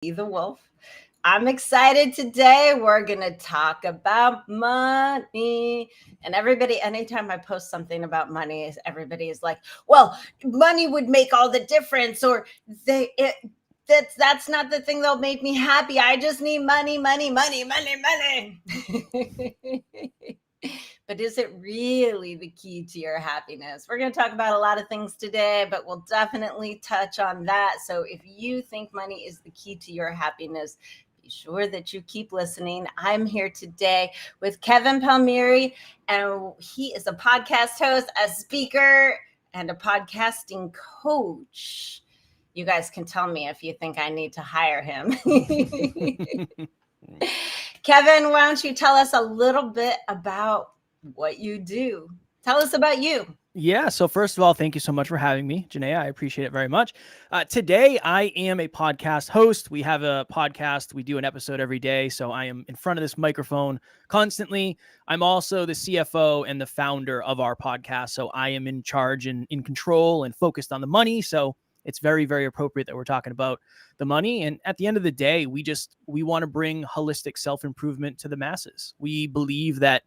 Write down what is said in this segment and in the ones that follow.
the Wolf. I'm excited today. We're going to talk about money. And everybody, anytime I post something about money, everybody is like, well, money would make all the difference, or that's not the thing that'll make me happy. I just need money, money, money, money, money. But is it really the key to your happiness? We're going to talk about a lot of things today, but we'll definitely touch on that. So if you think money is the key to your happiness, be sure that you keep listening. I'm here today with Kevin Palmieri, and he is a podcast host, a speaker, and a podcasting coach. You guys can tell me if you think I need to hire him. Kevin, why don't you tell us a little bit about what you do? Tell us about you. Yeah. So first of all, thank you so much for having me, Genea. I appreciate it very much. Today, I am a podcast host. We have a podcast. We do an episode every day. So I am in front of this microphone constantly. I'm also the CFO and the founder of our podcast. So I am in charge and in control and focused on the money. So it's very, very appropriate that we're talking about the money. And at the end of the day, we want to bring holistic self-improvement to the masses. We believe that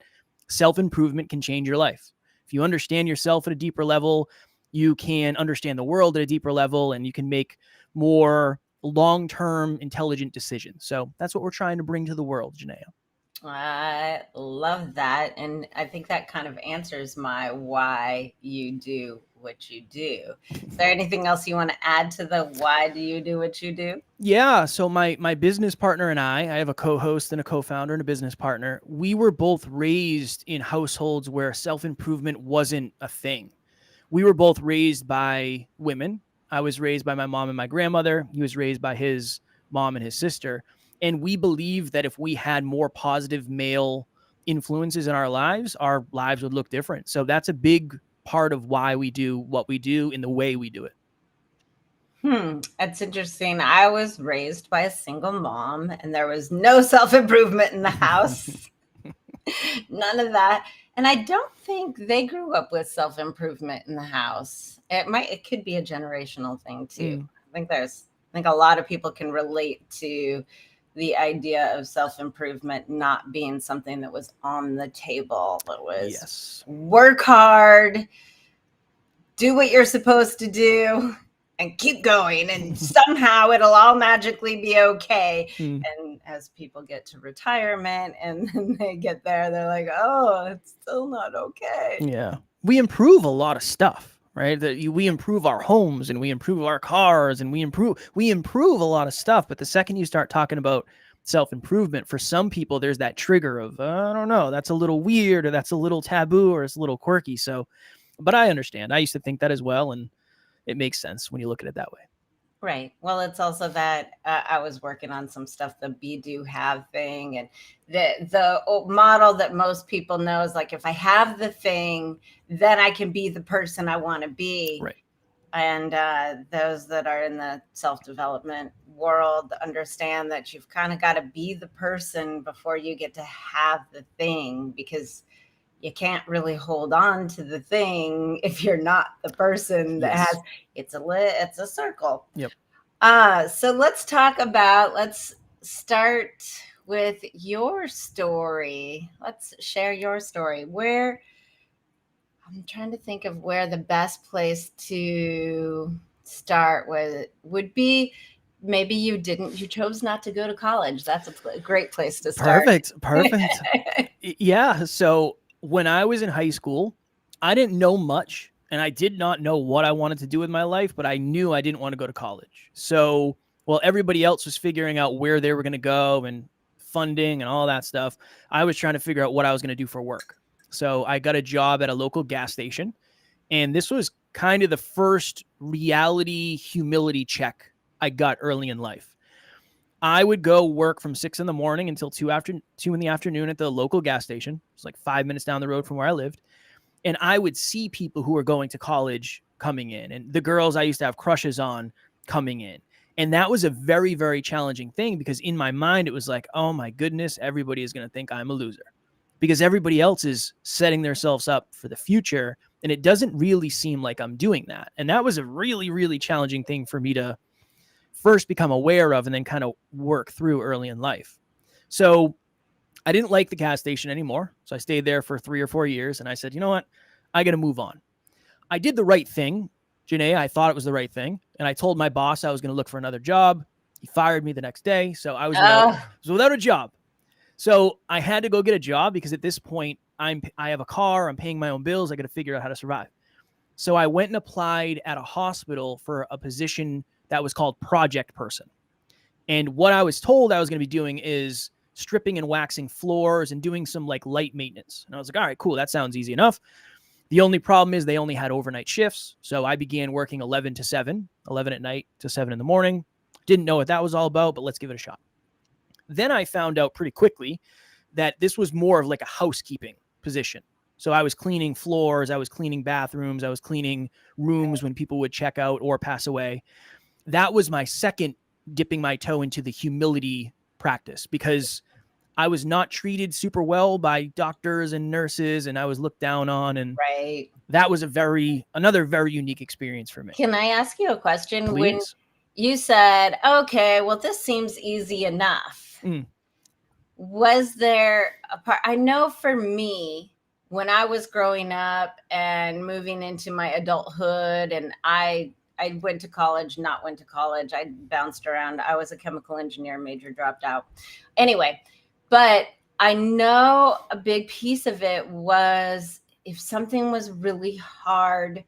self-improvement can change your life. If you understand yourself at a deeper level, you can understand the world at a deeper level, and you can make more long-term intelligent decisions. So that's what we're trying to bring to the world, Genea. I love that. And I think that kind of answers my why you do what you do. Is there anything else you want to add to the why do you do what you do? Yeah. So my business partner and I have a co-host and a co-founder and a business partner. We were both raised in households where self-improvement wasn't a thing. We were both raised by women. I was raised by my mom and my grandmother. He was raised by his mom and his sister. And we believe that if we had more positive male influences in our lives would look different. So that's a big part of why we do what we do in the way we do it. That's interesting. I was raised by a single mom, and there was no self-improvement in the house. None of that. And I don't think they grew up with self-improvement in the house. It could be a generational thing too. I think a lot of people can relate to the idea of self-improvement not being something that was on the table. It was work hard, do what you're supposed to do, and keep going, and somehow it'll all magically be okay. And as people get to retirement and then they get there, they're like, oh, it's still not okay. Yeah. We improve a lot of stuff, right? We improve our homes, and we improve our cars, and we improve a lot of stuff. But the second you start talking about self-improvement, for some people, there's that trigger of, I don't know, that's a little weird, or that's a little taboo, or it's a little quirky. So, but I understand. I used to think that as well. And it makes sense when you look at it that way. Right. Well, it's also that I was working on some stuff, the be, do, have thing. And the model that most people know is like, if I have the thing, then I can be the person I want to be. Right. And those that are in the self-development world understand that you've kind of got to be the person before you get to have the thing, because you can't really hold on to the thing if you're not the person that has. It's a circle. Yep. So let's start with your story. Let's share your story. I'm trying to think of where the best place to start would be. Maybe you chose not to go to college. That's a great place to start. Perfect. Yeah. So when I was in high school, I didn't know much, and I did not know what I wanted to do with my life, but I knew I didn't want to go to college. So while everybody else was figuring out where they were going to go and funding and all that stuff, I was trying to figure out what I was going to do for work. So I got a job at a local gas station, and this was kind of the first reality humility check I got early in life. I would go work from 6 a.m. until 2 p.m. at the local gas station. It's like 5 minutes down the road from where I lived. And I would see people who were going to college coming in, and the girls I used to have crushes on coming in. And that was a very, very challenging thing, because in my mind, it was like, oh my goodness, everybody is going to think I'm a loser, because everybody else is setting themselves up for the future. And it doesn't really seem like I'm doing that. And that was a really, really challenging thing for me to first become aware of and then kind of work through early in life. So I didn't like the gas station anymore. So I stayed there for 3 or 4 years and I said, you know what? I got to move on. I did the right thing, Genea. I thought it was the right thing. And I told my boss I was going to look for another job. He fired me the next day. So I was without a job. So I had to go get a job because at this point I have a car, I'm paying my own bills. I got to figure out how to survive. So I went and applied at a hospital for a position that was called project person. And what I was told I was going to be doing is stripping and waxing floors and doing some like light maintenance. And I was like, all right, cool. That sounds easy enough. The only problem is they only had overnight shifts. So I began working 11 to 7, 11 at night to 7 in the morning. Didn't know what that was all about, but let's give it a shot. Then I found out pretty quickly that this was more of like a housekeeping position. So I was cleaning floors, I was cleaning bathrooms, I was cleaning rooms when people would check out or pass away. That was my second dipping my toe into the humility practice because I was not treated super well by doctors and nurses and I was looked down on. And that was another very unique experience for me. Can I ask you a question? Please. When you said, okay, well, this seems easy enough. Was there a part? I know for me, when I was growing up and moving into my adulthood, and I went to college, not went to college. I bounced around. I was a chemical engineer major, dropped out. Anyway, but I know a big piece of it was if something was really hard,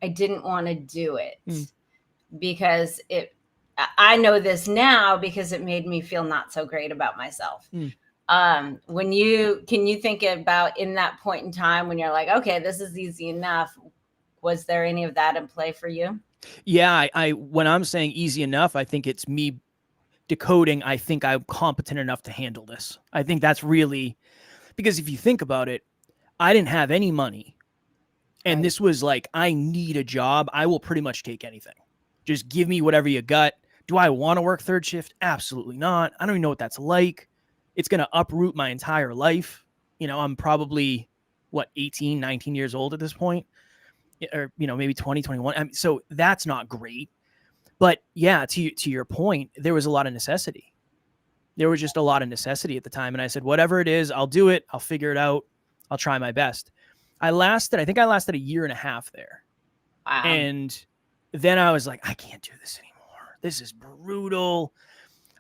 I didn't want to do it because I know this now because it made me feel not so great about myself. Can you think about in that point in time when you're like, okay, this is easy enough. Was there any of that in play for you? Yeah. I when I'm saying easy enough, I think it's me decoding. I think I'm competent enough to handle this. I think that's really, because if you think about it, I didn't have any money. And this was like, I need a job. I will pretty much take anything. Just give me whatever you got. Do I want to work third shift? Absolutely not. I don't even know what that's like. It's going to uproot my entire life. You know, I'm probably 18, 19 years old at this point, or, maybe 20, 21. I mean, so that's not great. But yeah, to your point, there was a lot of necessity. There was just a lot of necessity at the time. And I said, whatever it is, I'll do it. I'll figure it out. I'll try my best. I think I lasted a year and a half there. Wow. And then I was like, I can't do this anymore. This is brutal.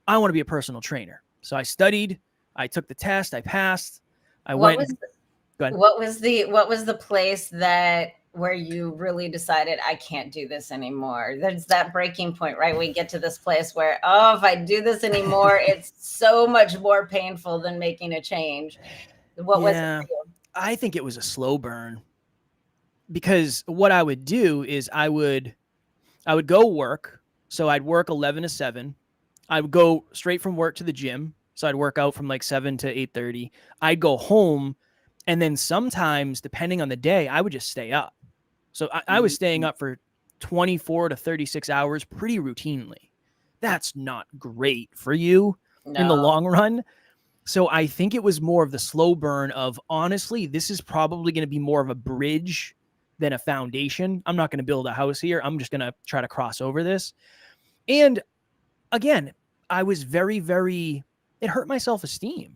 I want to be a personal trainer. So I studied, I took the test, I passed. What was the place where you really decided I can't do this anymore? There's that breaking point, right? We get to this place where, if I do this anymore, it's so much more painful than making a change. What was it for you? I think it was a slow burn, because what I would do is I would go work. So I'd work 11 to 7. I would go straight from work to the gym. So I'd work out from like 7 to 8:30. I'd go home. And then sometimes, depending on the day, I would just stay up. So I was staying up for 24 to 36 hours pretty routinely. That's not great for you in the long run. So I think it was more of the slow burn of, honestly, this is probably going to be more of a bridge than a foundation. I'm not going to build a house here. I'm just going to try to cross over this. And again, I was it hurt my self-esteem.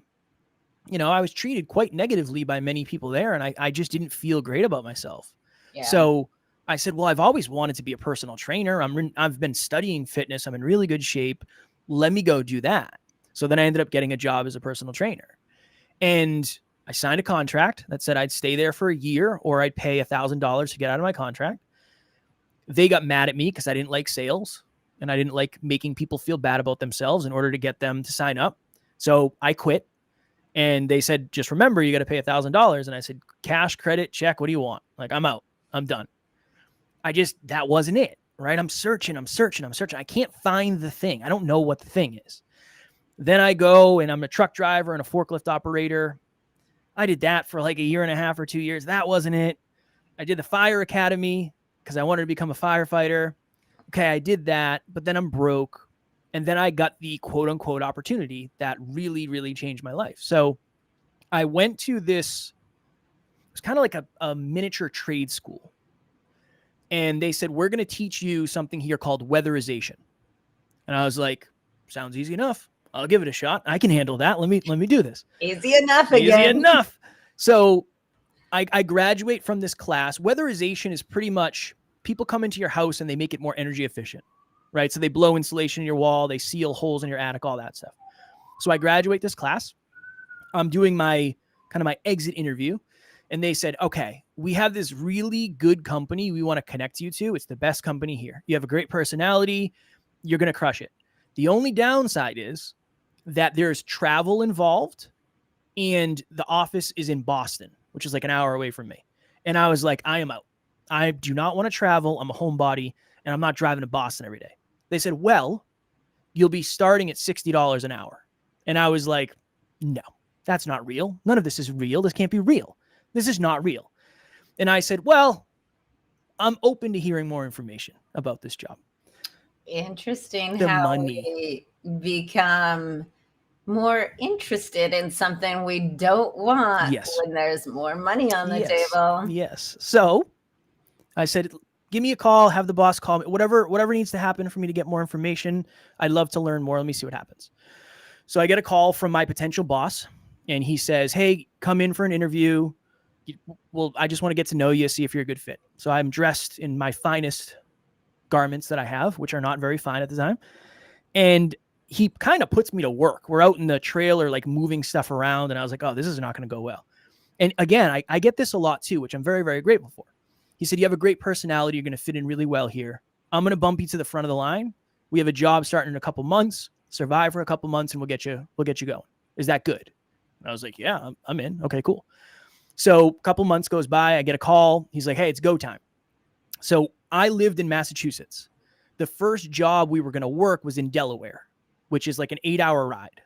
I was treated quite negatively by many people there, and I just didn't feel great about myself. Yeah. So I said, well, I've always wanted to be a personal trainer. I've been studying fitness. I'm in really good shape. Let me go do that. So then I ended up getting a job as a personal trainer. And I signed a contract that said I'd stay there for a year or I'd pay $1,000 to get out of my contract. They got mad at me because I didn't like sales and I didn't like making people feel bad about themselves in order to get them to sign up. So I quit. And they said, just remember, you got to pay $1,000. And I said, cash, credit, check. What do you want? Like, I'm out. I'm done. That wasn't it, right? I'm searching. I can't find the thing. I don't know what the thing is. Then I go and I'm a truck driver and a forklift operator. I did that for like a year and a half or 2 years. That wasn't it. I did the fire academy because I wanted to become a firefighter. Okay, I did that, but then I'm broke. And then I got the quote unquote opportunity that really, really changed my life. So I went to this, it was kind of like a miniature trade school. And they said, we're going to teach you something here called weatherization. And I was like, sounds easy enough. I'll give it a shot. I can handle that. Let me do this. Easy enough Easy again. enough. So I graduate from this class. Weatherization is pretty much people come into your house and they make it more energy efficient, right? So they blow insulation in your wall, they seal holes in your attic, all that stuff. So I graduate this class. I'm doing my kind of my exit interview. And they said, okay, we have this really good company we want to connect you to. It's the best company here. You have a great personality. You're going to crush it. The only downside is that there's travel involved and the office is in Boston, which is like an hour away from me. And I was like, I am out. I do not want to travel. I'm a homebody and I'm not driving to Boston every day. They said, well, you'll be starting at $60 an hour. And I was like, no, that's not real. None of this is real. This can't be real. This is not real. And I said, well, I'm open to hearing more information about this job. Interesting The how money. we become more interested in something we don't want Yes. when there's more money on the Yes. table. Yes. So I said, give me a call, have the boss call me, whatever needs to happen for me to get more information. I'd love to learn more. Let me see what happens. So I get a call from my potential boss and he says, hey, come in for an interview. Well, I just want to get to know you, see if you're a good fit. So I'm dressed in my finest garments that I have, which are not very fine at the time. And he kind of puts me to work. We're out in the trailer, like moving stuff around. And I was like, oh, this is not going to go well. And again, I get this a lot too, which I'm very, very grateful for. He said, you have a great personality. You're going to fit in really well here. I'm going to bump you to the front of the line. We have a job starting in a couple months, survive for a couple months and we'll get you going. Is that good? And I was like, yeah, I'm in. Okay, cool. So a couple months goes by. I get a call. He's like, hey, it's go time. So I lived in Massachusetts. The first job we were going to work was in Delaware, which is like an 8-hour ride.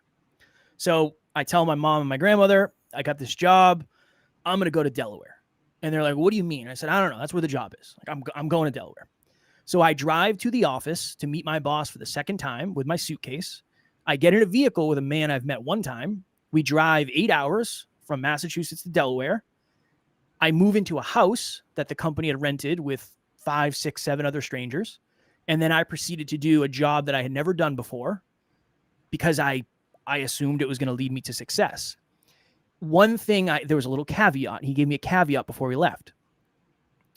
So I tell my mom and my grandmother, I got this job. I'm going to go to Delaware. And they're like, what do you mean? I said, I don't know. That's where the job is. Like, I'm going to Delaware. So I drive to the office to meet my boss for the second time with my suitcase. I get in a vehicle with a man I've met one time. We drive 8 hours from Massachusetts to Delaware. I move into a house that the company had rented with 5, 6, 7 other strangers. And then I proceeded to do a job that I had never done before because I assumed it was going to lead me to success. One thing, there was a little caveat. He gave me a caveat before we left.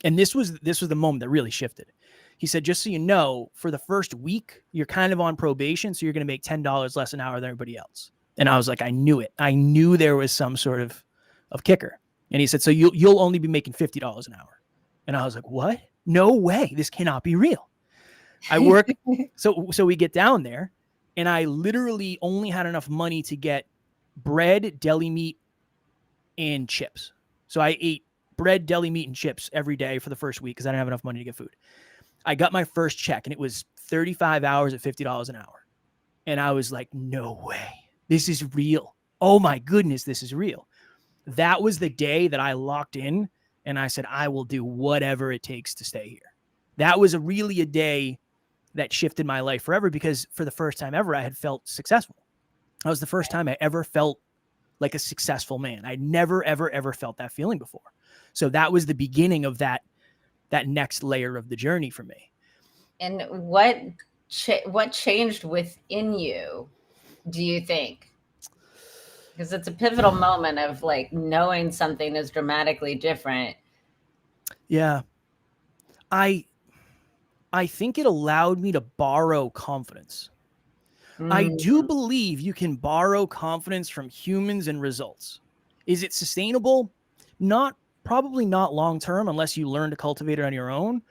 And this was the moment that really shifted. He said, just so you know, for the first week, you're kind of on probation. So you're going to make $10 less an hour than everybody else. And I was like, I knew it. I knew there was some sort of kicker. And he said, so you'll only be making $50 an hour. And I was like, what? No way. This cannot be real. I work. So we get down there and I literally only had enough money to get bread, deli meat, and chips. So I ate bread, deli meat, and chips every day for the first week because I didn't have enough money to get food. I got my first check and it was 35 hours at $50 an hour. And I was like, no way. This is real. Oh my goodness, this is real. That was the day that I locked in and I said, I will do whatever it takes to stay here. That was really a day that shifted my life forever because for the first time ever, I had felt successful. That was the first time I ever felt like a successful man. I'd never, ever, ever felt that feeling before. So that was the beginning of that next layer of the journey for me. And what changed within you, do you think? Because it's a pivotal moment of like knowing something is dramatically different. Yeah. I think it allowed me to borrow confidence. I do believe you can borrow confidence from humans and results. Is it sustainable? Probably not long-term unless you learn to cultivate it on your own.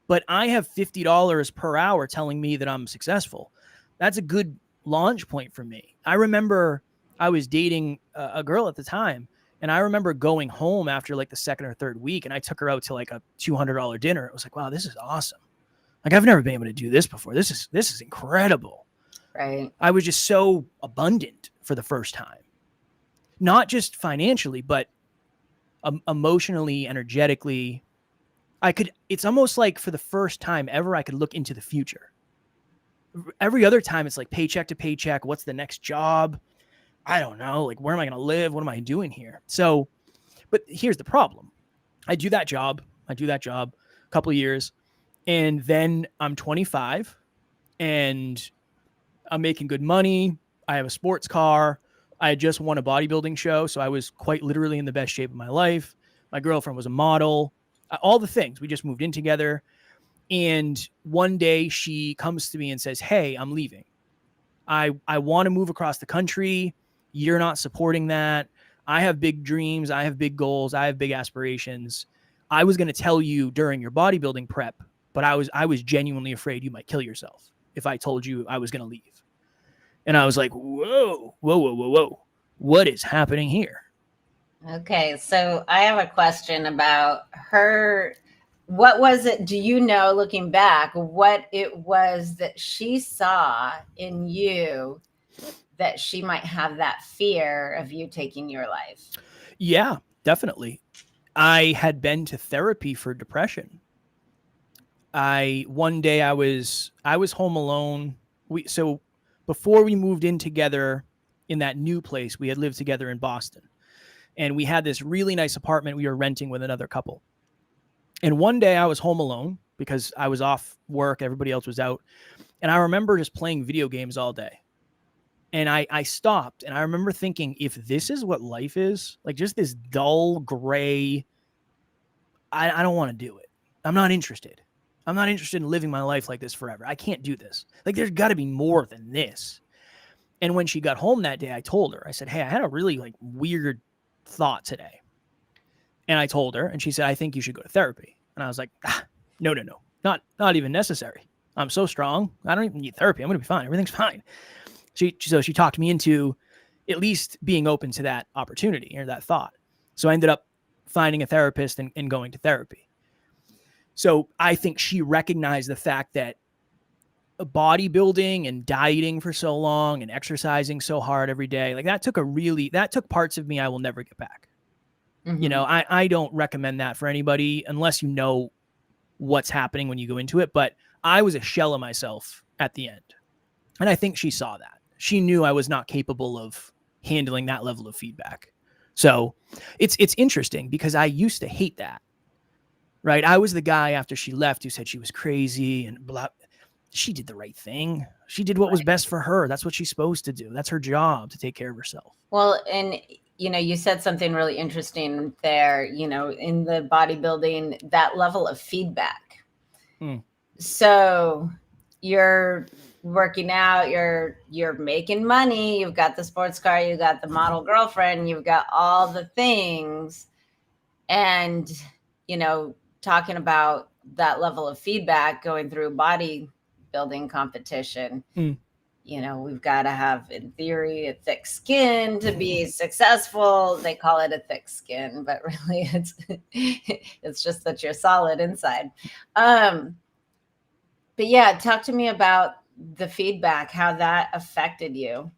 But I have $50 per hour telling me that I'm successful. That's a good launch point for me. I remember I was dating a girl at the time, and I remember going home after like the second or third week, and I took her out to like a $200 dinner. It was like, wow, this is awesome. Like I've never been able to do this before. This is incredible. Right. I was just so abundant for the first time, not just financially, but emotionally, energetically. It's almost like for the first time ever, I could look into the future. Every other time it's like paycheck to paycheck. What's the next job? I don't know. Like, where am I going to live? What am I doing here? So, but here's the problem. I do that job a couple of years, and then I'm 25 and I'm making good money. I have a sports car. I had just won a bodybuilding show, so I was quite literally in the best shape of my life. My girlfriend was a model, all the things. We just moved in together. And one day she comes to me and says, "Hey, I'm leaving. I want to move across the country. You're not supporting that. I have big dreams. I have big goals. I have big aspirations. I was going to tell you during your bodybuilding prep, but I was genuinely afraid you might kill yourself if I told you I was going to leave." And I was like, whoa, whoa, whoa, whoa, whoa. What is happening here? Okay, so I have a question about her. What was it, do you know, looking back, what it was that she saw in you that she might have that fear of you taking your life? Yeah, definitely. I had been to therapy for depression. One day I was home alone. So before we moved in together in that new place, we had lived together in Boston. And we had this really nice apartment we were renting with another couple. And one day I was home alone because I was off work, everybody else was out. And I remember just playing video games all day. And I stopped and I remember thinking, if this is what life is, like just this dull gray, I don't want to do it. I'm not interested. I'm not interested in living my life like this forever. I can't do this. Like there's got to be more than this. And when she got home that day, I told her, I said, "Hey, I had a really like weird thought today." And I told her, and she said, "I think you should go to therapy." And I was like, no, not even necessary. I'm so strong. I don't even need therapy. I'm going to be fine. Everything's fine. So she talked me into at least being open to that opportunity or that thought. So I ended up finding a therapist and going to therapy. So I think she recognized the fact that bodybuilding and dieting for so long and exercising so hard every day, like that took parts of me I will never get back. Mm-hmm. You know, I don't recommend that for anybody unless you know what's happening when you go into it. But I was a shell of myself at the end. And I think she saw that. She knew I was not capable of handling that level of feedback. So it's interesting because I used to hate that, right? I was the guy after she left who said she was crazy and blah. She did the right thing. She did what was best for her. That's what she's supposed to do. That's her job, to take care of herself. Well, and you know, you said something really interesting there, you know, in the bodybuilding, that level of feedback. So you're working out, you're making money, you've got the sports car, you got the model girlfriend, you've got all the things. And, you know, talking about that level of feedback going through bodybuilding competition, you know, we've got to have, in theory, a thick skin to be successful. They call it a thick skin, but really it's just that you're solid inside. But yeah, talk to me about the feedback, how that affected you.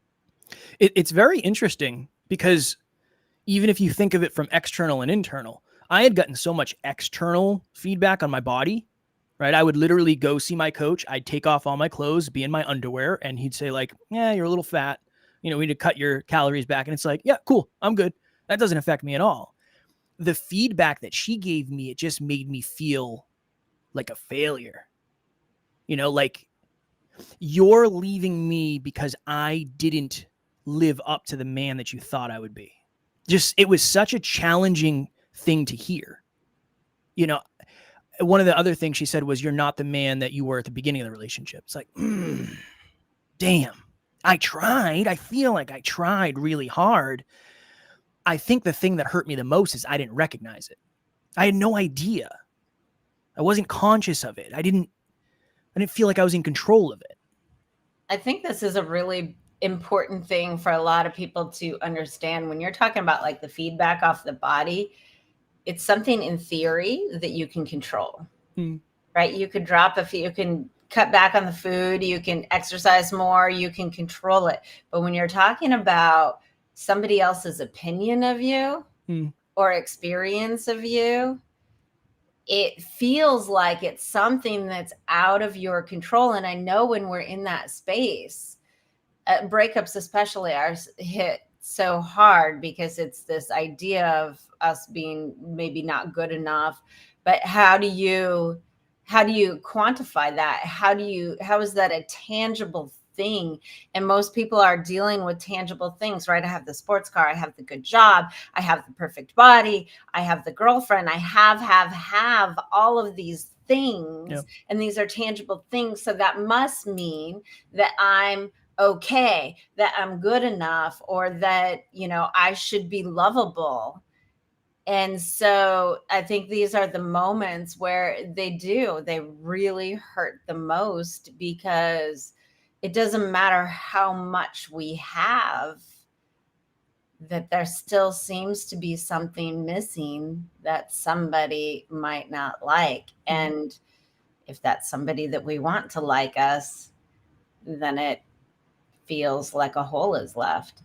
It's very interesting because even if you think of it from external and internal, I had gotten so much external feedback on my body, right? I would literally go see my coach. I'd take off all my clothes, be in my underwear, and he'd say like, "Yeah, you're a little fat. You know, we need to cut your calories back." And it's like, "Yeah, cool. I'm good." That doesn't affect me at all. The feedback that she gave me, it just made me feel like a failure. You know, like you're leaving me because I didn't live up to the man that you thought I would be. Just, it was such a challenging thing to hear. You know, one of the other things she said was, "You're not the man that you were at the beginning of the relationship." It's like, damn, I tried. I feel like I tried really hard. I think the thing that hurt me the most is I didn't recognize it. I had no idea. I wasn't conscious of it. I didn't feel like I was in control of it. I think this is a really important thing for a lot of people to understand. When you're talking about like the feedback off the body, it's something in theory that you can control, right? You could you can cut back on the food, you can exercise more, you can control it. But when you're talking about somebody else's opinion of you or experience of you, it feels like it's something that's out of your control. And I know when we're in that space, breakups especially are hit so hard because it's this idea of us being maybe not good enough. But how do you quantify that? How is that a tangible thing. And most people are dealing with tangible things, right? I have the sports car, I have the good job, I have the perfect body, I have the girlfriend, I have all of these things. Yep. And these are tangible things. So that must mean that I'm okay, that I'm good enough, or that, you know, I should be lovable. And so I think these are the moments where they really hurt the most, because it doesn't matter how much we have, that there still seems to be something missing that somebody might not like. And if that's somebody that we want to like us, then it feels like a hole is left.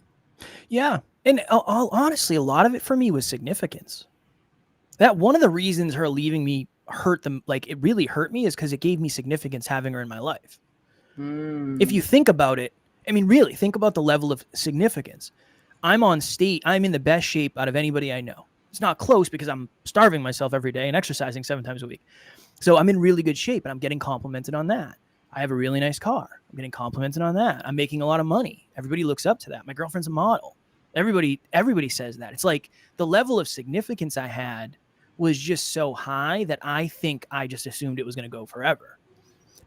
Yeah. And honestly, a lot of it for me was significance. That one of the reasons her leaving me hurt them, like it really hurt me, is because it gave me significance having her in my life. If you think about it, I mean, really think about the level of significance. I'm on state. I'm in the best shape out of anybody I know. It's not close because I'm starving myself every day and exercising 7 times a week. So I'm in really good shape, and I'm getting complimented on that. I have a really nice car. I'm getting complimented on that. I'm making a lot of money. Everybody looks up to that. My girlfriend's a model. Everybody says that. It's like the level of significance I had was just so high that I think I just assumed it was going to go forever.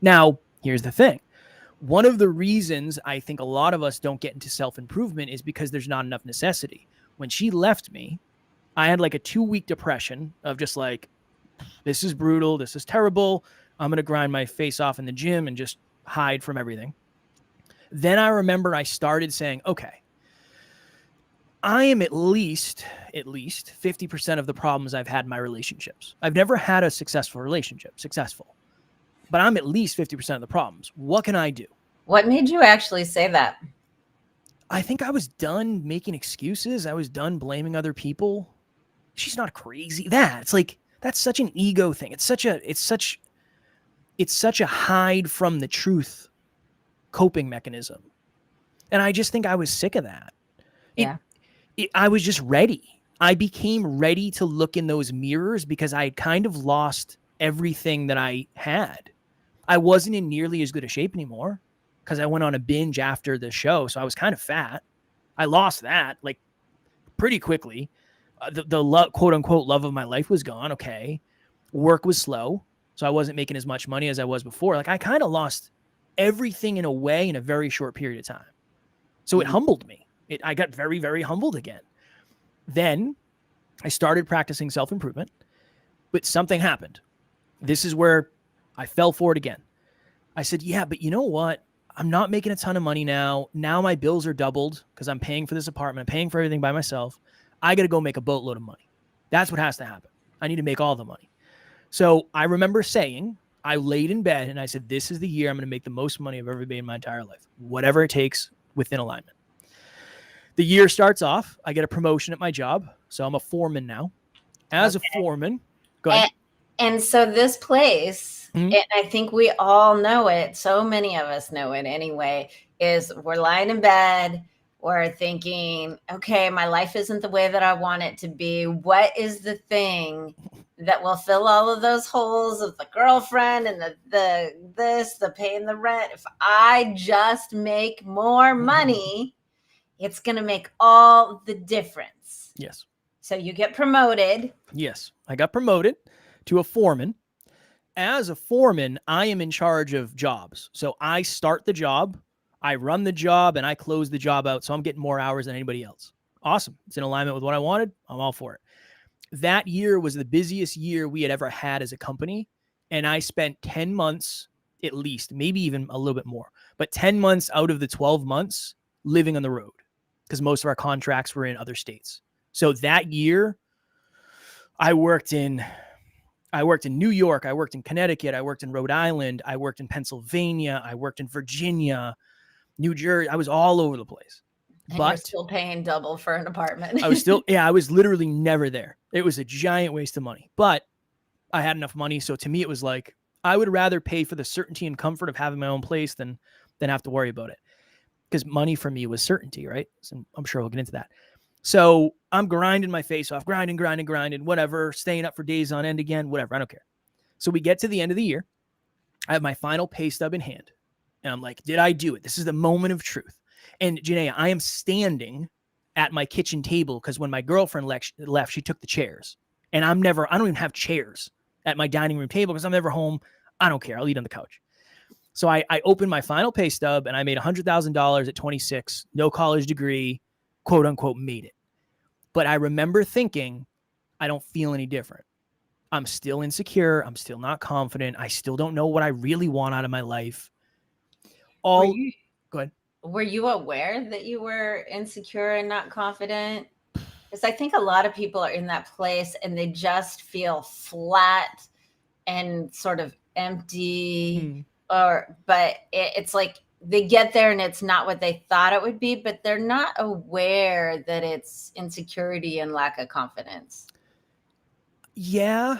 Now, here's the thing. One of the reasons I think a lot of us don't get into self-improvement is because there's not enough necessity. When she left me, I had like a 2-week depression of just like, this is brutal. This is terrible. I'm going to grind my face off in the gym and just hide from everything. Then I remember I started saying, okay, I am at least 50% of the problems I've had in my relationships. I've never had a successful relationship, but I'm at least 50% of the problems. What can I do? What made you actually say that? I think I was done making excuses. I was done blaming other people. She's not crazy. It's like, that's such an ego thing. It's such a hide from the truth coping mechanism. And I just think I was sick of that. Yeah. I was just ready. I became ready to look in those mirrors because I had kind of lost everything that I had. I wasn't in nearly as good a shape anymore because I went on a binge after the show. So I was kind of fat. I lost that like pretty quickly. The quote unquote love of my life was gone. Okay. Work was slow. So I wasn't making as much money as I was before. Like I kind of lost everything in a way in a very short period of time. So it humbled me. I got very, very humbled again. Then I started practicing self-improvement, but something happened. This is where I fell for it again. I said, yeah, but you know what? I'm not making a ton of money now. Now my bills are doubled because I'm paying for this apartment. I'm paying for everything by myself. I got to go make a boatload of money. That's what has to happen. I need to make all the money. So I remember saying, I laid in bed and I said, this is the year I'm going to make the most money I've ever made in my entire life. Whatever it takes within alignment. The year starts off. I get a promotion at my job. So I'm a foreman now. As a foreman, go ahead. And so this place, and I think we all know it, so many of us know it anyway, is we're lying in bed, we're thinking, okay, my life isn't the way that I want it to be. What is the thing that will fill all of those holes of the girlfriend and the paying the rent? If I just make more money, it's going to make all the difference. Yes. So you get promoted. Yes. I got promoted to a foreman. As a foreman, I am in charge of jobs. So I start the job, I run the job, and I close the job out. So I'm getting more hours than anybody else. Awesome. It's in alignment with what I wanted. I'm all for it. That year was the busiest year we had ever had as a company. And I spent 10 months at least, maybe even a little bit more, but 10 months out of the 12 months living on the road because most of our contracts were in other states. So that year I worked in New York. I worked in Connecticut. I worked in Rhode Island. I worked in Pennsylvania. I worked in Virginia, New Jersey. I was all over the place. And but you're still paying double for an apartment. I was literally never there. It was a giant waste of money, but I had enough money. So to me, it was like, I would rather pay for the certainty and comfort of having my own place than have to worry about it. Because money for me was certainty, right? So I'm sure we'll get into that. So I'm grinding my face off, grinding, whatever, staying up for days on end again, whatever. I don't care. So we get to the end of the year. I have my final pay stub in hand. And I'm like, did I do it? This is the moment of truth. And Genea, I am standing at my kitchen table because when my girlfriend left, she took the chairs. And I don't even have chairs at my dining room table because I'm never home. I don't care. I'll eat on the couch. So I opened my final pay stub and I made $100,000 at 26, no college degree, quote unquote, made it. But I remember thinking, I don't feel any different. I'm still insecure. I'm still not confident. I still don't know what I really want out of my life. Go ahead. Were you aware that you were insecure and not confident? Because I think a lot of people are in that place and they just feel flat and sort of empty. But it's like they get there and it's not what they thought it would be, but they're not aware that it's insecurity and lack of confidence. Yeah,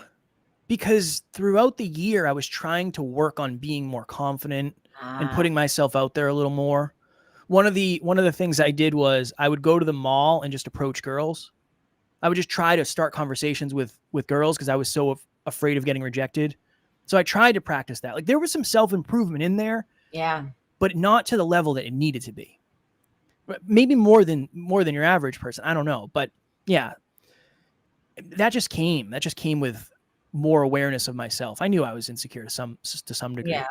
because throughout the year, I was trying to work on being more confident and putting myself out there a little more. One of the things I did was I would go to the mall and just approach girls. I would just try to start conversations with girls because I was so afraid of getting rejected. So I tried to practice that. Like there was some self-improvement in there. Yeah. But not to the level that it needed to be. Maybe more than your average person. I don't know. But yeah, that just came with more awareness of myself. I knew I was insecure to some degree. Yeah.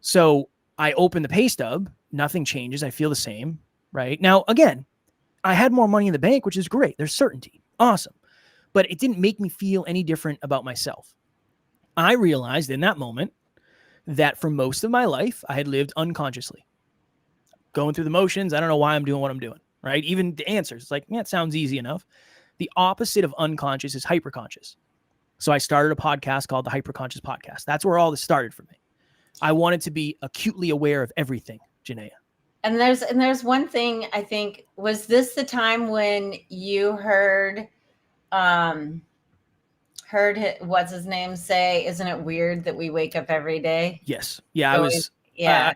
So I opened the pay stub. Nothing changes. I feel the same. Right now, again, I had more money in the bank, which is great. There's certainty. Awesome. But it didn't make me feel any different about myself. I realized in that moment that for most of my life, I had lived unconsciously, going through the motions. I don't know why I'm doing what I'm doing, right? Even the answers, it's like, yeah, it sounds easy enough. The opposite of unconscious is hyperconscious. So I started a podcast called the Hyperconscious Podcast. That's where all this started for me. I wanted to be acutely aware of everything, Genea. And there's one thing, I think, was this the time when you heard what's his name say, isn't it weird that we wake up every day? Yes. Yeah.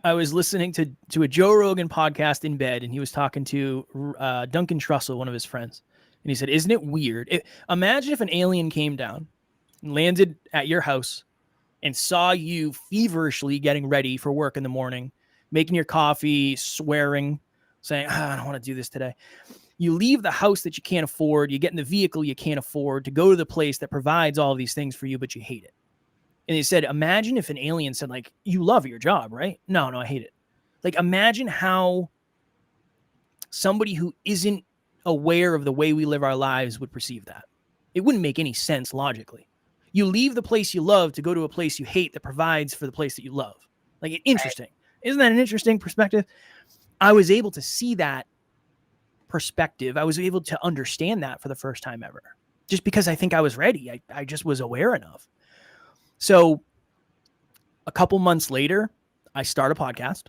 I was listening to a Joe Rogan podcast in bed, and he was talking to Duncan Trussell, one of his friends. And he said, isn't it weird? Imagine if an alien came down and landed at your house and saw you feverishly getting ready for work in the morning, making your coffee, swearing, saying, I don't want to do this today. You leave the house that you can't afford. You get in the vehicle you can't afford to go to the place that provides all of these things for you, but you hate it. And he said, imagine if an alien said, like, you love your job, right? No, I hate it. Like, imagine how somebody who isn't aware of the way we live our lives would perceive that. It wouldn't make any sense logically. You leave the place you love to go to a place you hate that provides for the place that you love. Like, interesting. Right. Isn't that an interesting perspective? I was able to see that perspective. I was able to understand that for the first time ever, just because I think I was ready. I just was aware enough. So a couple months later, I start a podcast.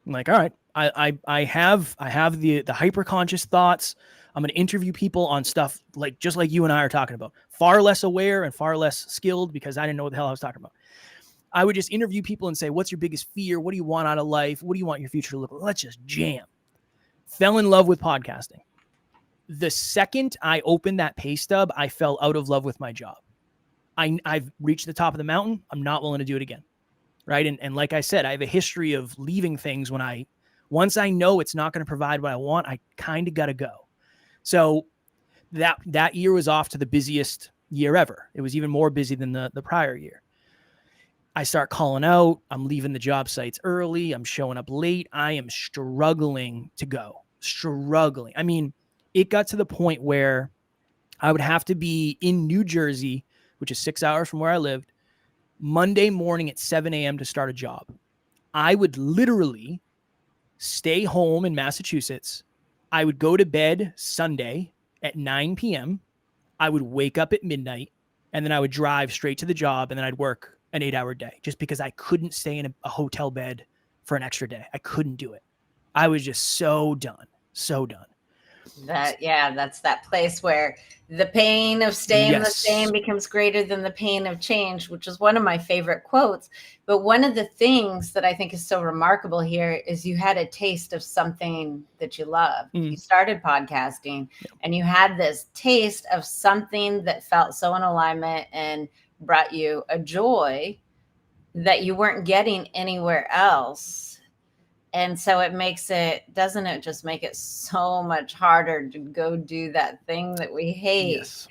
I'm like, all right, I have the hyperconscious thoughts. I'm going to interview people on stuff like just like you and I are talking about, far less aware and far less skilled because I didn't know what the hell I was talking about. I would just interview people and say, what's your biggest fear? What do you want out of life? What do you want your future to look like? Let's just jam. Fell in love with podcasting. The second I opened that pay stub, I fell out of love with my job. I've reached the top of the mountain. I'm not willing to do it again. Right. And like I said, I have a history of leaving things once I know it's not going to provide what I want, I kind of got to go. So that year was off to the busiest year ever. It was even more busy than the prior year. I start calling out. I'm leaving the job sites early. I'm showing up late. I am struggling to go. Struggling. I mean, it got to the point where I would have to be in New Jersey, which is 6 hours from where I lived, Monday morning at 7 a.m. to start a job. I would literally stay home in Massachusetts. I would go to bed Sunday at 9 p.m. I would wake up at midnight, and then I would drive straight to the job, and then I'd work an 8-hour day just because I couldn't stay in a hotel bed for an extra day. I couldn't do it. I was just so done. That's that place where the pain of staying the same becomes greater than the pain of change, which is one of my favorite quotes. But one of the things that I think is so remarkable here is you had a taste of something that you love. You started podcasting and you had this taste of something that felt so in alignment and brought you a joy that you weren't getting anywhere else. And so doesn't it just make it so much harder to go do that thing that we hate? Yes.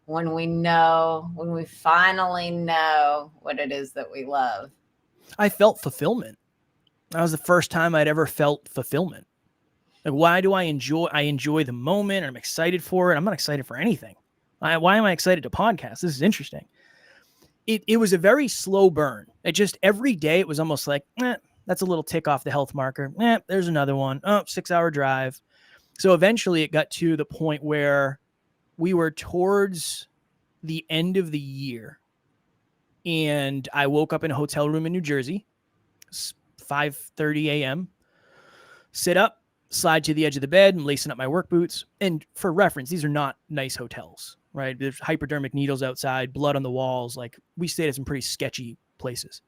When we finally know what it is that we love. I felt fulfillment. That was the first time I'd ever felt fulfillment. Like, why do I enjoy the moment, and I'm excited for it. I'm not excited for anything. Why am I excited to podcast? This is interesting. It was a very slow burn. It just, every day it was almost like, that's a little tick off the health marker. There's another one. 6-hour drive. So eventually it got to the point where we were towards the end of the year, and I woke up in a hotel room in New Jersey, 5:30 a.m., sit up, slide to the edge of the bed, and lacing up my work boots. And for reference, these are not nice hotels, right? There's hypodermic needles outside, blood on the walls. Like, we stayed at some pretty sketchy places.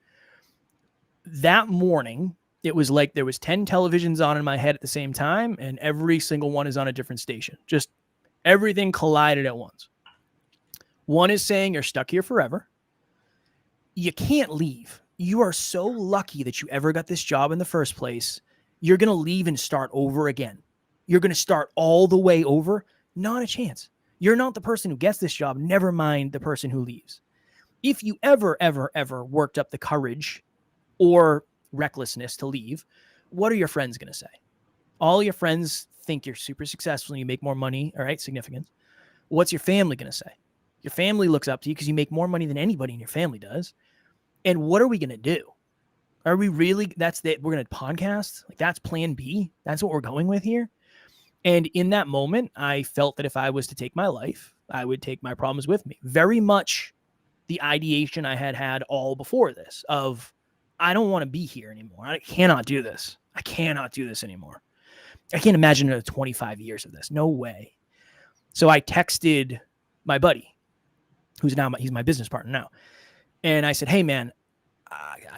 That morning, it was like there was 10 televisions on in my head at the same time, and every single one is on a different station. Just everything collided at once. One is saying you're stuck here forever. You can't leave. You are so lucky that you ever got this job in the first place. You're going to leave and start over again. You're going to start all the way over. Not a chance. You're not the person who gets this job. Never mind the person who leaves. If you ever worked up the courage or recklessness to leave, what are your friends going to say? All your friends think you're super successful and you make more money. All right, significance. What's your family going to say? Your family looks up to you because you make more money than anybody in your family does. And what are we going to do? Are we really, we're going to podcast? Like, that's plan B? That's what we're going with here? And in that moment, I felt that if I was to take my life, I would take my problems with me. Very much the ideation I had all before this of, I don't want to be here anymore. I cannot do this. I cannot do this anymore. I can't imagine another 25 years of this. No way. So I texted my buddy, who's now he's my business partner now. And I said, hey, man,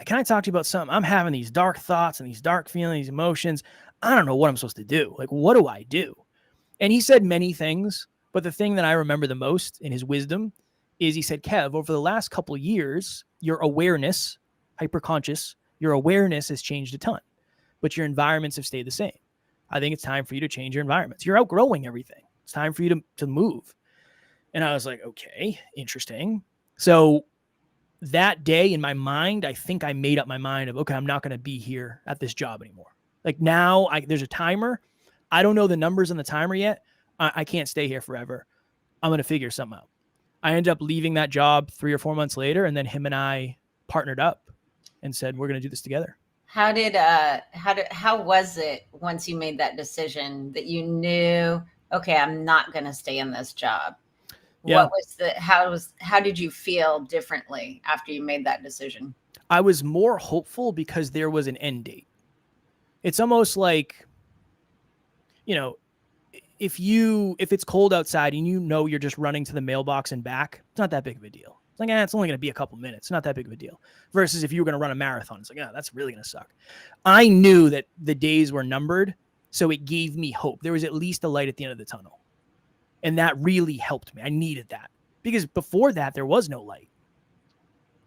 can I talk to you about something? I'm having these dark thoughts and these dark feelings, emotions. I don't know what I'm supposed to do. Like, what do I do? And he said many things, but the thing that I remember the most in his wisdom is he said, Kev, over the last couple of years, your awareness, hyperconscious, your awareness has changed a ton, but your environments have stayed the same. I think it's time for you to change your environments. You're outgrowing everything. It's time for you to move. And I was like, okay, interesting. So that day in my mind, I think I made up my mind of, okay, I'm not going to be here at this job anymore. Like, now there's a timer. I don't know the numbers on the timer yet. I can't stay here forever. I'm going to figure something out. I ended up leaving that job 3 or 4 months later, and then him and I partnered up and said, we're going to do this together. How was it once you made that decision that you knew, okay, I'm not going to stay in this job? Yeah. How did you feel differently after you made that decision? I was more hopeful because there was an end date. It's almost like, if it's cold outside and you're just running to the mailbox and back, it's not that big of a deal. It's like, it's only going to be a couple minutes. It's not that big of a deal. Versus if you were going to run a marathon, it's like, that's really going to suck. I knew that the days were numbered, so it gave me hope. There was at least a light at the end of the tunnel. And that really helped me. I needed that because before that, there was no light.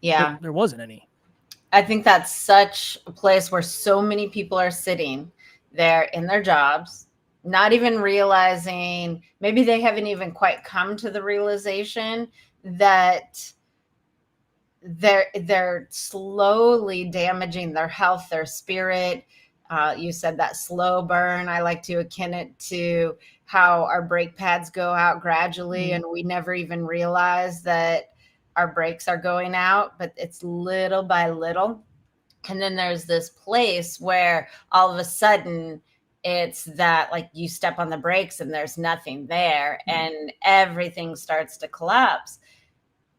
Yeah. There wasn't any. I think that's such a place where so many people are sitting there in their jobs, not even realizing, maybe they haven't even quite come to the realization that they're slowly damaging their health, their spirit. You said that slow burn. I like to akin it to how our brake pads go out gradually, and we never even realize that our brakes are going out, but it's little by little. And then there's this place where all of a sudden it's that, like, you step on the brakes and there's nothing there, and everything starts to collapse.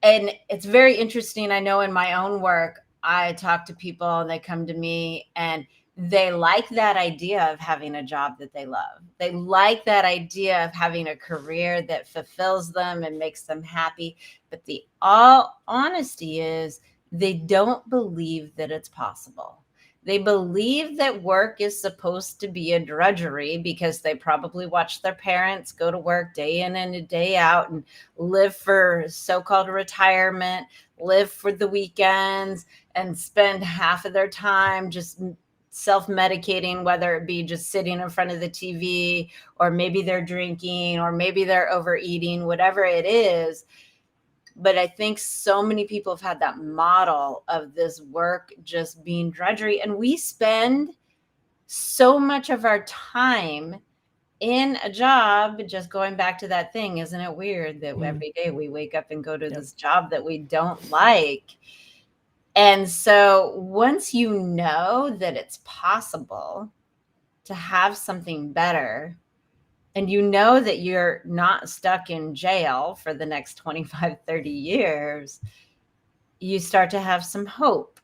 And it's very interesting. I know in my own work, I talk to people and they come to me and they like that idea of having a job that they love. They like that idea of having a career that fulfills them and makes them happy. But the all honesty is they don't believe that it's possible. They believe that work is supposed to be a drudgery because they probably watched their parents go to work day in and day out and live for so-called retirement, live for the weekends, and spend half of their time just self-medicating, whether it be just sitting in front of the TV, or maybe they're drinking, or maybe they're overeating, whatever it is. But I think so many people have had that model of this work just being drudgery. And we spend so much of our time in a job, just going back to that thing. Isn't it weird that every day we wake up and go to this job that we don't like? And so once you know that it's possible to have something better, and you know that you're not stuck in jail for the next 25, 30 years, you start to have some hope.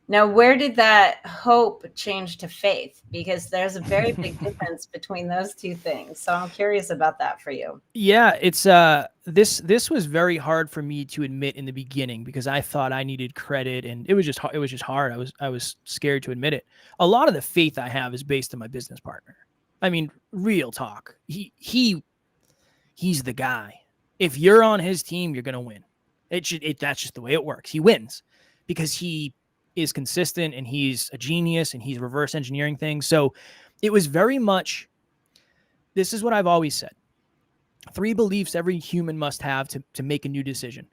Now, where did that hope change to faith? Because there's a very big difference between those two things. So I'm curious about that for you. Yeah, it's this was very hard for me to admit in the beginning because I thought I needed credit, and it was just hard. I was scared to admit it. A lot of the faith I have is based on my business partner. I mean, real talk. He's the guy. If you're on his team, you're gonna win. That's just the way it works. He wins because he is consistent and he's a genius and he's reverse engineering things. So it was very much, this is what I've always said. 3 beliefs every human must have to make a new decision.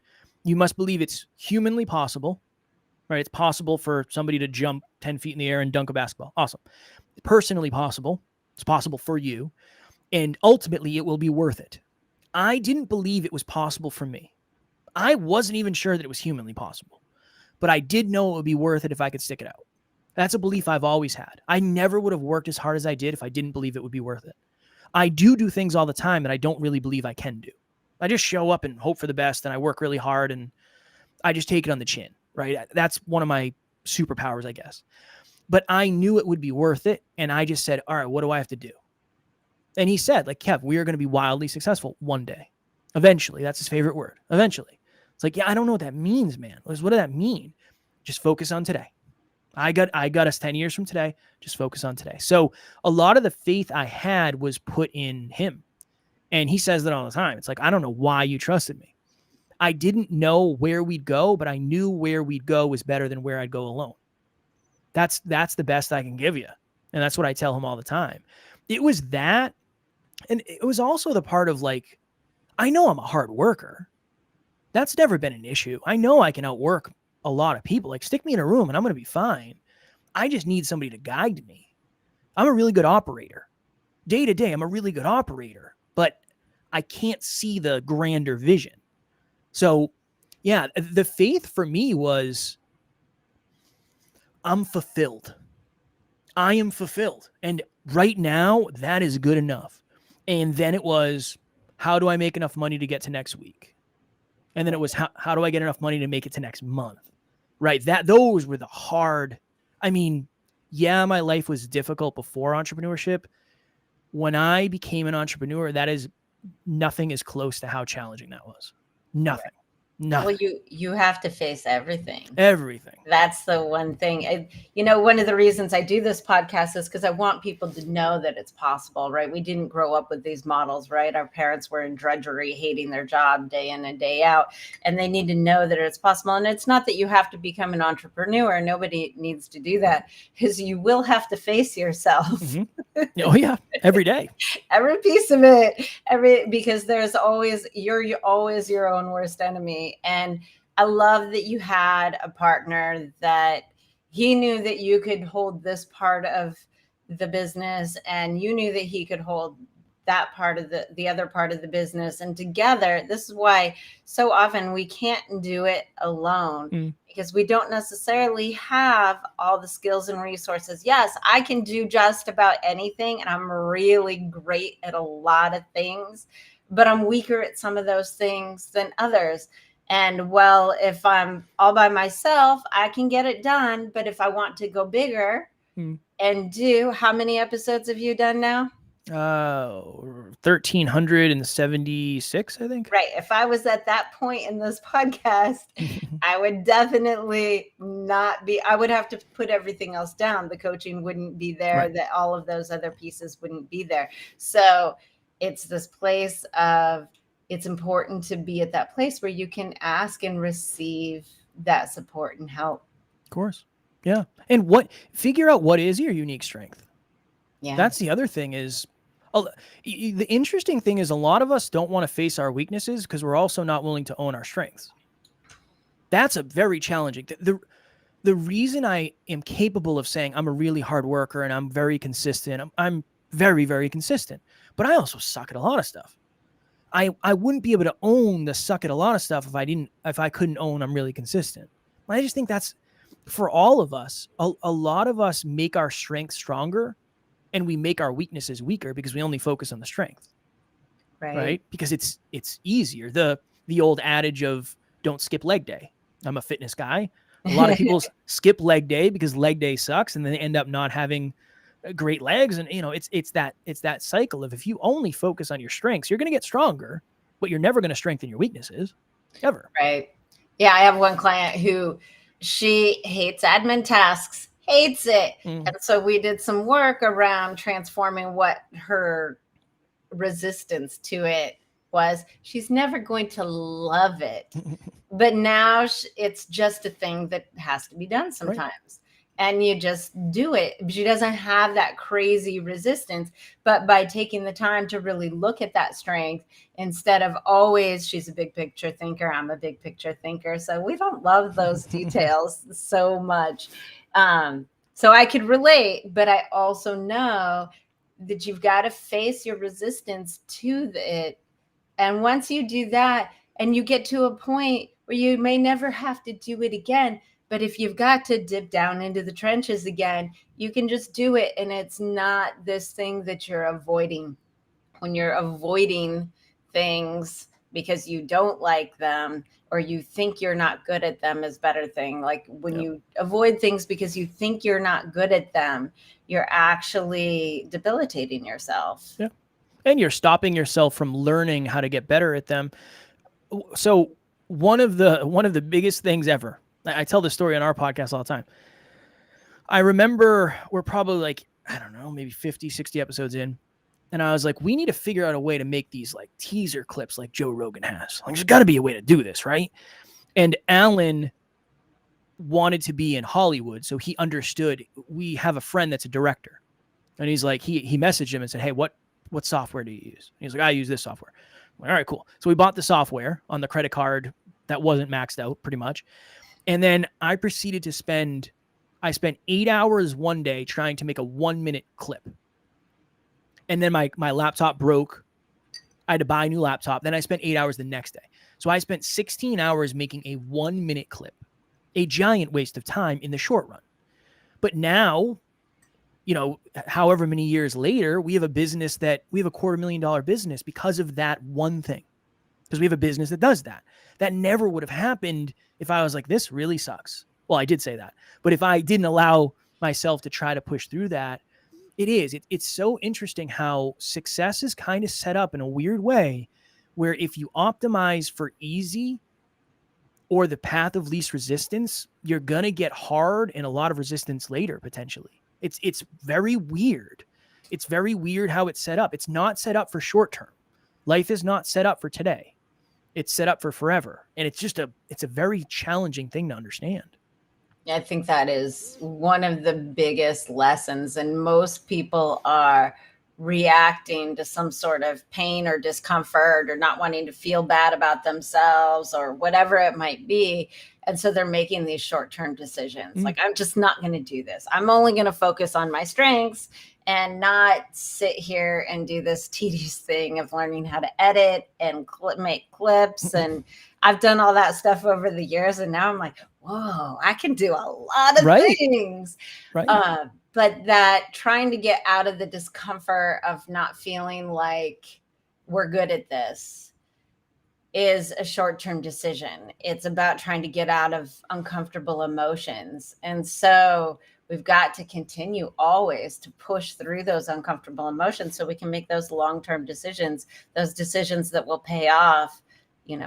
You must believe it's humanly possible, right? It's possible for somebody to jump 10 feet in the air and dunk a basketball. Awesome. Personally possible. It's possible for you. And ultimately, it will be worth it. I didn't believe it was possible for me. I wasn't even sure that it was humanly possible. But I did know it would be worth it if I could stick it out. That's a belief I've always had. I never would have worked as hard as I did if I didn't believe it would be worth it. I do things all the time that I don't really believe I can do. I just show up and hope for the best, and I work really hard, and I just take it on the chin, right? That's one of my superpowers, I guess. But I knew it would be worth it, and I just said, all right, what do I have to do? And he said, like, Kev, we are going to be wildly successful one day. Eventually. That's his favorite word. Eventually. It's like, yeah, I don't know what that means, man. What does that mean? Just focus on today. I got us 10 years from today. Just focus on today. So a lot of the faith I had was put in him. And he says that all the time. It's like, I don't know why you trusted me. I didn't know where we'd go, but I knew where we'd go was better than where I'd go alone. That's the best I can give you. And that's what I tell him all the time. It was that. And it was also the part of like, I know I'm a hard worker. That's never been an issue. I know I can outwork a lot of people. Like, stick me in a room and I'm going to be fine. I just need somebody to guide me. I'm a really good operator. Day to day, I'm a really good operator, but I can't see the grander vision. So, yeah, the faith for me was, I'm fulfilled. I am fulfilled. And right now, that is good enough. And then it was, how do I make enough money to get to next week? And then it was, how do I get enough money to make it to next month? Right? Those were the hard. I mean, yeah, my life was difficult before entrepreneurship. When I became an entrepreneur, that is nothing is close to how challenging that was. Nothing. Nothing. Well, you have to face everything. Everything. That's the one thing. One of the reasons I do this podcast is because I want people to know that it's possible, right? We didn't grow up with these models, right? Our parents were in drudgery, hating their job day in and day out, and they need to know that it's possible. And it's not that you have to become an entrepreneur. Nobody needs to do that, because you will have to face yourself. Mm-hmm. Oh yeah, every day. Every piece of it, because you're always your own worst enemy. And I love that you had a partner that he knew that you could hold this part of the business, and you knew that he could hold that part of the other part of the business. And together, this is why so often we can't do it alone, because we don't necessarily have all the skills and resources. Yes, I can do just about anything, and I'm really great at a lot of things, but I'm weaker at some of those things than others. And well, if I'm all by myself, I can get it done. But if I want to go bigger and do, how many episodes have you done now? 1,376, I think. Right. If I was at that point in this podcast, I would definitely not be, I would have to put everything else down. The coaching wouldn't be there, right. That all of those other pieces wouldn't be there. So it's this place of, it's important to be at that place where you can ask and receive that support and help. Of course. Yeah. And figure out what is your unique strength. Yeah. That's the other thing is, the interesting thing is a lot of us don't want to face our weaknesses because we're also not willing to own our strengths. That's a very challenging. The reason I am capable of saying I'm a really hard worker and I'm very consistent, I'm very, very consistent, but I also suck at a lot of stuff. I wouldn't be able to own the suck at a lot of stuff if I couldn't own I'm really consistent. I just think that's for all of us. A lot of us make our strengths stronger and we make our weaknesses weaker because we only focus on the strength. Right? Because it's easier. The old adage of don't skip leg day. I'm a fitness guy. A lot of people skip leg day because leg day sucks and then they end up not having great legs. And it's that cycle of if you only focus on your strengths, you're going to get stronger, but you're never going to strengthen your weaknesses ever. Right. Yeah. I have one client who she hates admin tasks, hates it. And so we did some work around transforming what her resistance to it was. She's never going to love it, but now it's just a thing that has to be done sometimes. Right. And you just do it. She doesn't have that crazy resistance, but by taking the time to really look at that strength instead of always, she's a big picture thinker, I'm a big picture thinker. So we don't love those details so much. So I could relate, but I also know that you've got to face your resistance to it. And once you do that and you get to a point where you may never have to do it again, but if you've got to dip down into the trenches again, you can just do it. And it's not this thing that you're avoiding. When you're avoiding things because you don't like them or you think you're not good at them is better thing. Like when you avoid things because you think you're not good at them, you're actually debilitating yourself. Yeah. And you're stopping yourself from learning how to get better at them. So one of the biggest things ever, I tell this story on our podcast all the time. I remember we're probably like, I don't know, maybe 50, 60 episodes in. And I was like, we need to figure out a way to make these like teaser clips like Joe Rogan has. Like, there's got to be a way to do this, right? And Alan wanted to be in Hollywood, so he understood. We have a friend that's a director. And he's like, he messaged him and said, hey, what software do you use? And he's like, I use this software. I'm like, all right, cool. So we bought the software on the credit card that wasn't maxed out pretty much. And then I proceeded to spent 8 hours one day trying to make a 1-minute clip. And then my laptop broke. I had to buy a new laptop. Then I spent 8 hours the next day. So I spent 16 hours making a 1-minute clip, a giant waste of time in the short run. But now, however many years later, we have a $250,000 business because of that one thing. Because we have a business that does that. That never would have happened if I was like, this really sucks. Well, I did say that. But if I didn't allow myself to try to push through that, it's so interesting how success is kind of set up in a weird way where if you optimize for easy or the path of least resistance, you're going to get hard and a lot of resistance later, potentially. It's very weird. It's very weird how it's set up. It's not set up for short term. Life is not set up for today. It's set up for forever. And it's a very challenging thing to understand. I think that is one of the biggest lessons. And most people are reacting to some sort of pain or discomfort or not wanting to feel bad about themselves or whatever it might be. And so they're making these short-term decisions. Like, I'm just not going to do this. I'm only going to focus on my strengths and not sit here and do this tedious thing of learning how to edit and make clips. And I've done all that stuff over the years. And now I'm like, whoa, I can do a lot of things. Right. But that trying to get out of the discomfort of not feeling like we're good at this is a short-term decision. It's about trying to get out of uncomfortable emotions. And so we've got to continue always to push through those uncomfortable emotions so we can make those long-term decisions, those decisions that will pay off,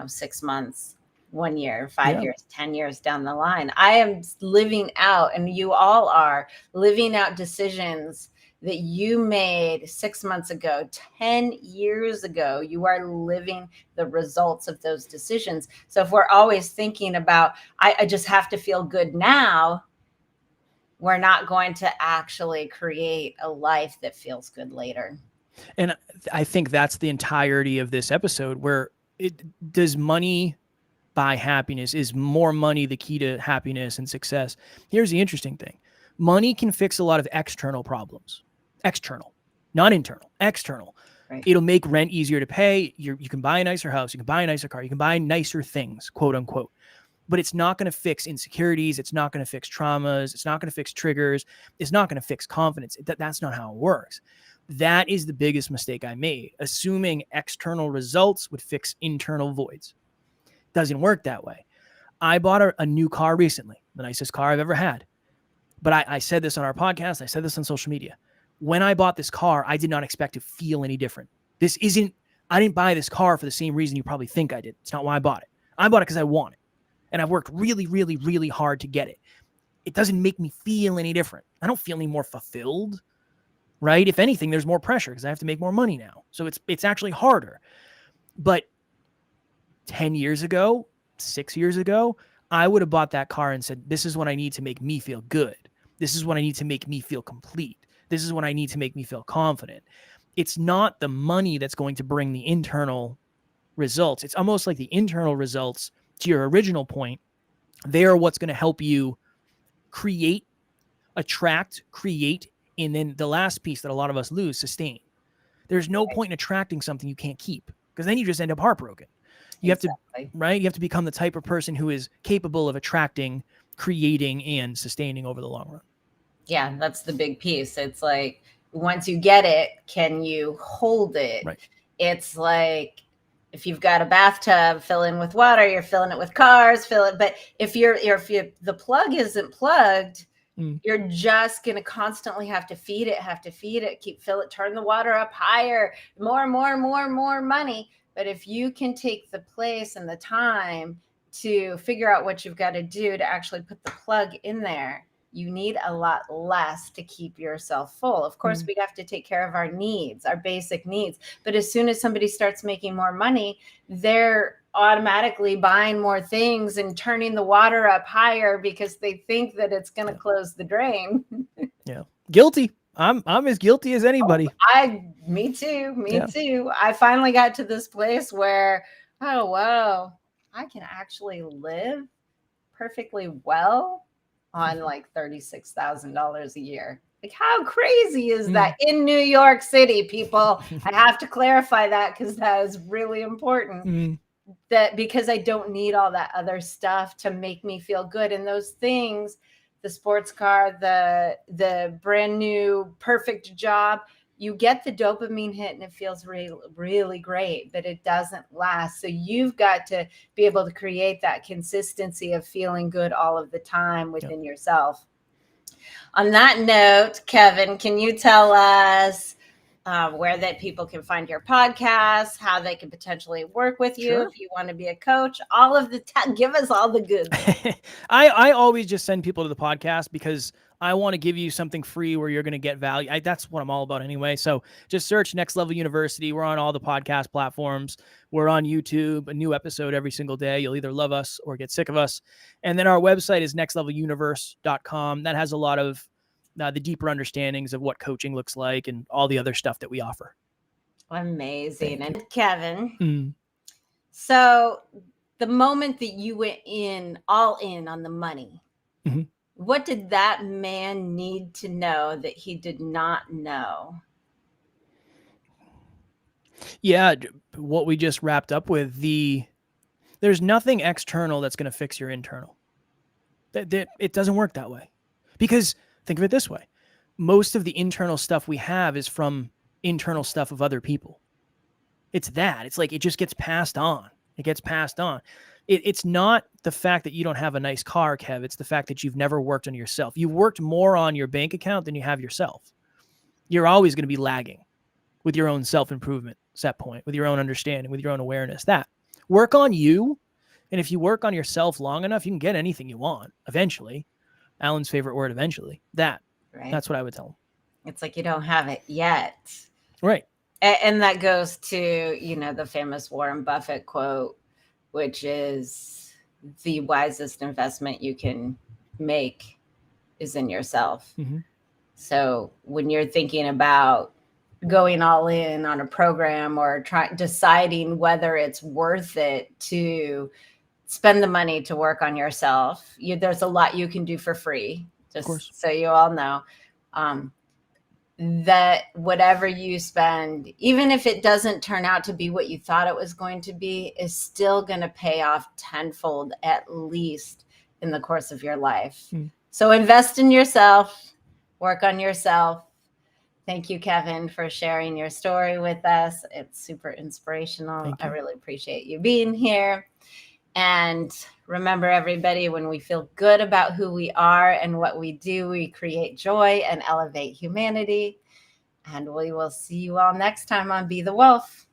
6 months, 1 year, 5 years, 10 years down the line. I am living out, and you all are living out decisions that you made 6 months ago, 10 years ago. You are living the results of those decisions. So if we're always thinking about, I just have to feel good now, we're not going to actually create a life that feels good later. And I think that's the entirety of this episode, where does money buy happiness? Is more money the key to happiness and success? Here's the interesting thing. Money can fix a lot of external problems. External, not internal, external. Right. It'll make rent easier to pay. You can buy a nicer house. You can buy a nicer car. You can buy nicer things, quote unquote. But it's not going to fix insecurities. It's not going to fix traumas. It's not going to fix triggers. It's not going to fix confidence. That's not how it works. That is the biggest mistake I made, assuming external results would fix internal voids. Doesn't work that way. I bought a new car recently, the nicest car I've ever had. But I said this on our podcast. I said this on social media. When I bought this car, I did not expect to feel any different. I didn't buy this car for the same reason you probably think I did. It's not why I bought it. I bought it because I want it. And I've worked really, really, really hard to get it. It doesn't make me feel any different. I don't feel any more fulfilled, right? If anything, there's more pressure because I have to make more money now. So it's actually harder. But 10 years ago, 6 years ago, I would have bought that car and said, this is what I need to make me feel good. This is what I need to make me feel complete. This is what I need to make me feel confident. It's not the money that's going to bring the internal results. It's almost like the internal results, to your original point, they are what's going to help you create, attract, create, and then the last piece that a lot of us lose, sustain. There's no point in attracting something you can't keep, because then you just end up heartbroken. You have to, right? You have to become the type of person who is capable of attracting, creating, and sustaining over the long run. Yeah, that's the big piece. It's like, once you get it, can you hold it? Right. It's like, if you've got a bathtub, fill in with water, you're filling it with cars, fill it. But if the plug isn't plugged, you're just going to constantly have to feed it, fill it, turn the water up higher, more money. But if you can take the place and the time to figure out what you've got to do to actually put the plug in there, you need a lot less to keep yourself full. Of course, we have to take care of our needs, our basic needs. But as soon as somebody starts making more money, they're automatically buying more things and turning the water up higher because they think that it's going to close the drain. Yeah. Guilty. I'm as guilty as anybody. Me too. I finally got to this place where, oh, wow, I can actually live perfectly well on like $36,000 a year. Like, how crazy is that in New York City, people? I have to clarify that because that is really important. That because I don't need all that other stuff to make me feel good. And those things, the sports car, the brand new perfect job, you get the dopamine hit and it feels really, really great, but it doesn't last. So you've got to be able to create that consistency of feeling good all of the time within yourself. On that note, Kevin, can you tell us where that people can find your podcast, how they can potentially work with you if you want to be a coach, all of the give us all the goods. I always just send people to the podcast because I want to give you something free where you're going to get value. That's what I'm all about anyway. So just search Next Level University. We're on all the podcast platforms. We're on YouTube, a new episode every single day. You'll either love us or get sick of us. And then our website is nextleveluniverse.com. That has a lot of the deeper understandings of what coaching looks like and all the other stuff that we offer. Amazing. And Kevin, so the moment that you went all in on the money, what did that man need to know that he did not know? Yeah, what we just wrapped up with, there's nothing external that's going to fix your internal. It doesn't work that way. Because think of it this way. Most of the internal stuff we have is from internal stuff of other people. It's that. It's like it just gets passed on. It gets passed on. It's not the fact that you don't have a nice car, Kev. It's the fact that you've never worked on yourself. You worked more on your bank account than you have yourself. You're always going to be lagging with your own self-improvement set point, with your own understanding, with your own awareness. That work on you. And if you work on yourself long enough, you can get anything you want eventually. Alan's favorite word, eventually. That's what I would tell him. It's like you don't have it yet. Right. And that goes to, the famous Warren Buffett quote, which is the wisest investment you can make is in yourself. Mm-hmm. So when you're thinking about going all in on a program or deciding whether it's worth it to spend the money to work on yourself, there's a lot you can do for free, just so you all know. That whatever you spend, even if it doesn't turn out to be what you thought it was going to be, is still going to pay off tenfold, at least in the course of your life. So invest in yourself, work on yourself. Thank you, Kevin, for sharing your story with us. It's super inspirational. I really appreciate you being here. And remember, everybody, when we feel good about who we are and what we do, we create joy and elevate humanity. And we will see you all next time on Be the Wolf.